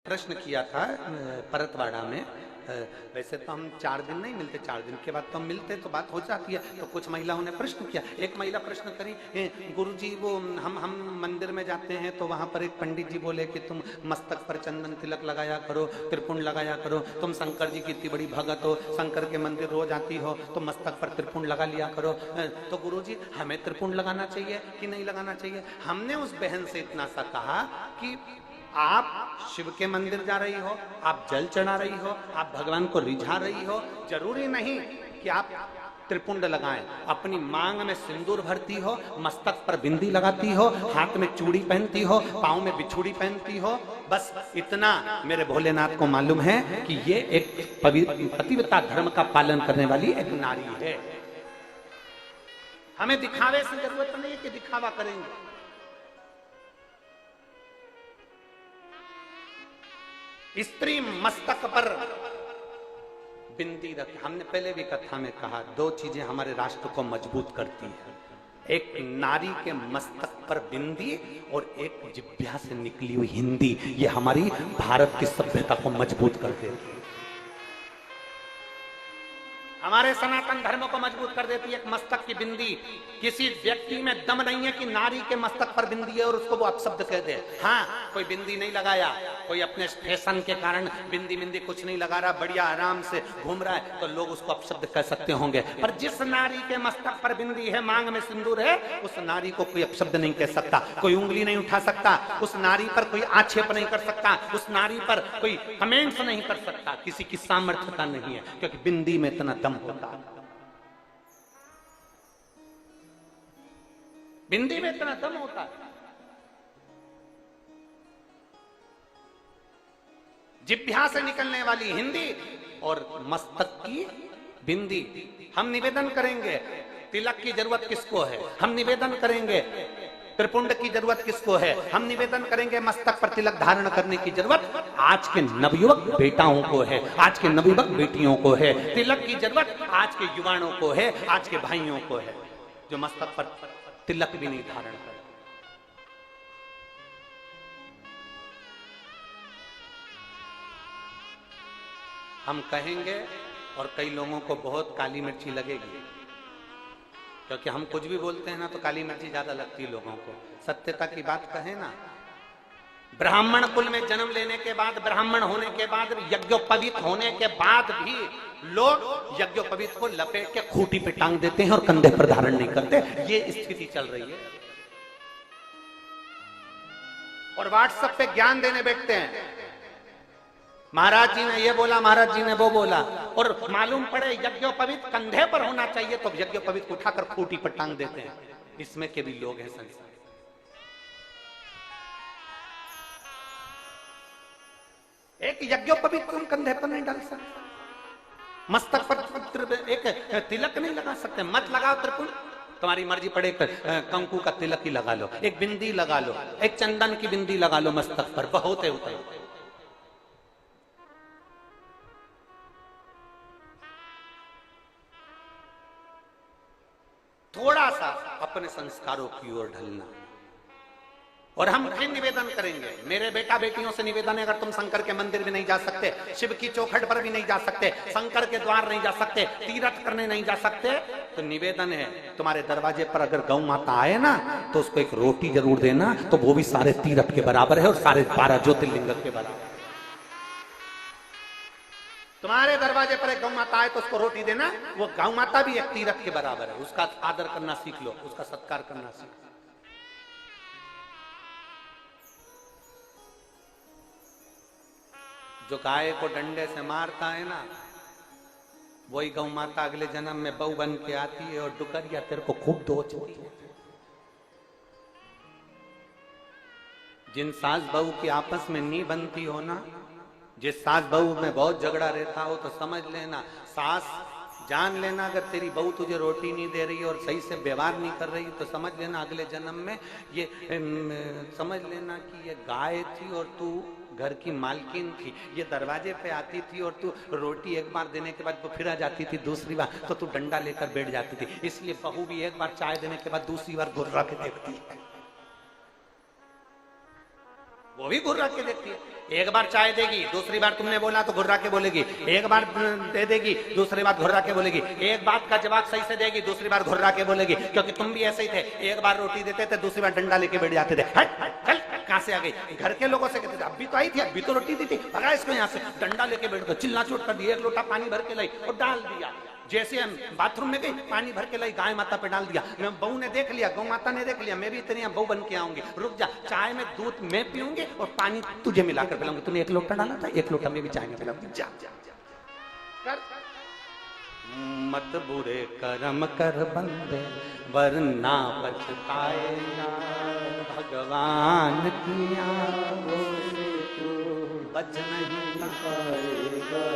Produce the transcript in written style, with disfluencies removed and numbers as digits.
प्रश्न किया था परतवाड़ा में। वैसे तो हम 4 दिन नहीं मिलते, 4 दिन के बाद तो हम मिलते तो बात हो जाती है। तो कुछ महिलाओं ने प्रश्न किया। एक महिला प्रश्न करी, गुरुजी वो हम मंदिर में जाते हैं तो वहां पर एक पंडित जी बोले कि तुम मस्तक पर चंदन तिलक लगाया करो, त्रिपुंड लगाया करो, तुम शंकर जी की इतनी बड़ी भगत हो, शंकर के मंदिर रोज आती हो तो मस्तक पर त्रिपुंड लगा लिया करो। तो गुरुजी हमें त्रिपुंड लगाना चाहिए कि नहीं लगाना चाहिए? हमने उस बहन से इतना सा कहा कि आप शिव के मंदिर जा रही हो, आप जल चढ़ा रही हो, आप भगवान को रिझा रही हो, जरूरी नहीं कि आप त्रिपुंड लगाएं। अपनी मांग में सिंदूर भरती हो, मस्तक पर बिंदी लगाती हो, हाथ में चूड़ी पहनती हो, पांव में बिछुड़ी पहनती हो, बस इतना मेरे भोलेनाथ को मालूम है कि ये एक पतिव्रता धर्म का पालन करने वाली एक नारी है। हमें दिखावे से जरूरत नहीं है कि दिखावा करेंगे। स्त्री मस्तक पर बिंदी रख, हमने पहले भी कथा में कहा, 2 चीजें हमारे राष्ट्र को मजबूत करती है, एक नारी के मस्तक पर बिंदी और एक जिह्वा से निकली हुई हिंदी। ये हमारी भारत की सभ्यता को मजबूत कर देती है, हमारे सनातन धर्म को मजबूत कर देती है। एक मस्तक की बिंदी, किसी व्यक्ति में दम नहीं है कि नारी के मस्तक पर बिंदी है और उसको वो अपशब्द कह दे। हाँ, कोई बिंदी नहीं लगाया, कोई अपने फैशन के कारण बिंदी बिंदी कुछ नहीं लगा रहा, बढ़िया आराम से घूम रहा है, तो लोग उसको अपशब्द कह सकते होंगे। पर जिस नारी के मस्तक पर बिंदी है, मांग में सिंदूर है, उस नारी को कोई अपशब्द नहीं कह सकता, कोई उंगली नहीं उठा सकता, उस नारी पर कोई आक्षेप नहीं कर सकता, उस नारी पर कोई कमेंट्स नहीं कर सकता। किसी की सामर्थ्यता नहीं है, क्योंकि बिंदी में इतना दम होता है, बिंदी में इतना दम होता है। जिह्वा से निकलने वाली हिंदी और मस्तक की बिंदी। हम निवेदन करेंगे, तिलक की जरूरत किसको है? हम निवेदन करेंगे, त्रिपुंड की जरूरत किसको है? हम निवेदन करेंगे, मस्तक पर तिलक धारण करने की जरूरत आज के नवयुवक बेटाओं को है, आज के नवयुवक बेटियों को है। तिलक की जरूरत आज के युवाओं को है, आज के भाइयों को है, जो मस्तक पर तिलक भी नहीं धारण कर। हम कहेंगे और कई लोगों को बहुत काली मिर्ची लगेगी, क्योंकि हम कुछ भी बोलते हैं ना तो काली मिर्ची ज्यादा लगती है लोगों को। सत्यता की बात कहें ना, ब्राह्मण कुल में जन्म लेने के बाद, ब्राह्मण होने के बाद, यज्ञोपवीत होने के बाद भी लोग यज्ञोपवीत को लपेट के खूंटी पे टांग देते हैं और कंधे पर धारण नहीं करते। ये स्थिति चल रही है और व्हाट्सएप पे ज्ञान देने बैठते हैं, महाराज जी ने ये बोला, महाराज जी ने वो बोला, और मालूम पड़े यज्ञोपवीत कंधे पर होना चाहिए तो यज्ञोपवीत को उठाकर खूंटी पर टांग देते हैं। इसमें के भी लोग हैं संसार। एक यज्ञोपवीत को हम कंधे पर नहीं डाल सकते, मस्तक पर एक तिलक नहीं लगा सकते। मत लगाओ त्रिपुंड, तुम्हारी मर्जी पड़े, कंकु का तिलक ही लगा लो, एक बिंदी लगा लो, एक चंदन की बिंदी लगा लो मस्तक पर, बहुत है उतना। थोड़ा सा अपने संस्कारों की ओर ढलना। और हम फिर निवेदन करेंगे, मेरे बेटा बेटियों से निवेदन है, अगर तुम शंकर के मंदिर भी नहीं जा सकते, शिव की चौखट पर भी नहीं जा सकते, शंकर के द्वार नहीं जा सकते, तीर्थ करने नहीं जा सकते, तो निवेदन है तुम्हारे दरवाजे पर अगर गौ माता आए ना तो उसको एक रोटी जरूर देना, तो वो भी सारे तीर्थ के बराबर है और सारे 12 ज्योतिर्लिंग के बराबर। तुम्हारे दरवाजे पर एक गौ माता आए तो उसको रोटी देना, वो गौ माता भी एक तीर्थ के बराबर है। उसका आदर करना सीख लो, उसका सत्कार करना सीख लो। जो गाय को डंडे से मारता है ना, वही गौ माता अगले जन्म में बहू बन के आती है और डुकरिया तेरे को खूब दोचती है। जिन सास बहू की आपस में नहीं बनती हो ना, जिस सास बहू में बहुत झगड़ा रहता हो, तो समझ लेना, सास जान लेना, अगर तेरी बहू तुझे रोटी नहीं दे रही और सही से व्यवहार नहीं कर रही, तो समझ लेना अगले जन्म में ये समझ लेना कि ये गाय थी और तू घर की मालकिन थी। ये दरवाजे पे आती थी और तू रोटी एक बार देने के बाद वो फिर आ जाती थी, दूसरी बार तो तू डंडा लेकर बैठ जाती थी। इसलिए बहू भी एक बार चाय देने के बाद दूसरी बार गुर्रा के देखती है। वो भी घुर्रा के देखती है। एक बार चाय देगी, दूसरी बार तुमने बोला तो घुर्रा के बोलेगी, एक बार दे देगी, दूसरी बार घुर्रा के बोलेगी, एक बात का जवाब सही से देगी, दूसरी बार घुर्रा के बोलेगी, क्योंकि तुम भी ऐसे ही थे, एक बार रोटी देते थे, दूसरी बार डंडा लेके बैठ जाते थे, हट चल कहां से आ गई। घर के लोगों से कहते थे अभी तो आई थी, अभी तो रोटी दी थी, भगा इसको यहाँ से, डंडा लेके बैठ गए, चिल्ला चोट कर दी, एक लोटा पानी भर के लाई और डाल दिया। जैसे हम बाथरूम में गई, पानी भर के लाई, गाय माता पे डाल दिया। बहू ने देख लिया, गौ माता ने देख लिया, मैं भी इतनी बहू बन के आऊंगी, रुक जा, चाय में दूध मैं पीऊंगी और पानी तुझे मिलाकर पिलाऊंगी। तूने एक लोटा डाला था, एक लोटा में भी चाय में पिलाऊंगी, जा जा जा। मत बुरे कर्म कर बंदे वरना पछताएगा, भगवान की आंखों से तू बच नहीं पाएगा।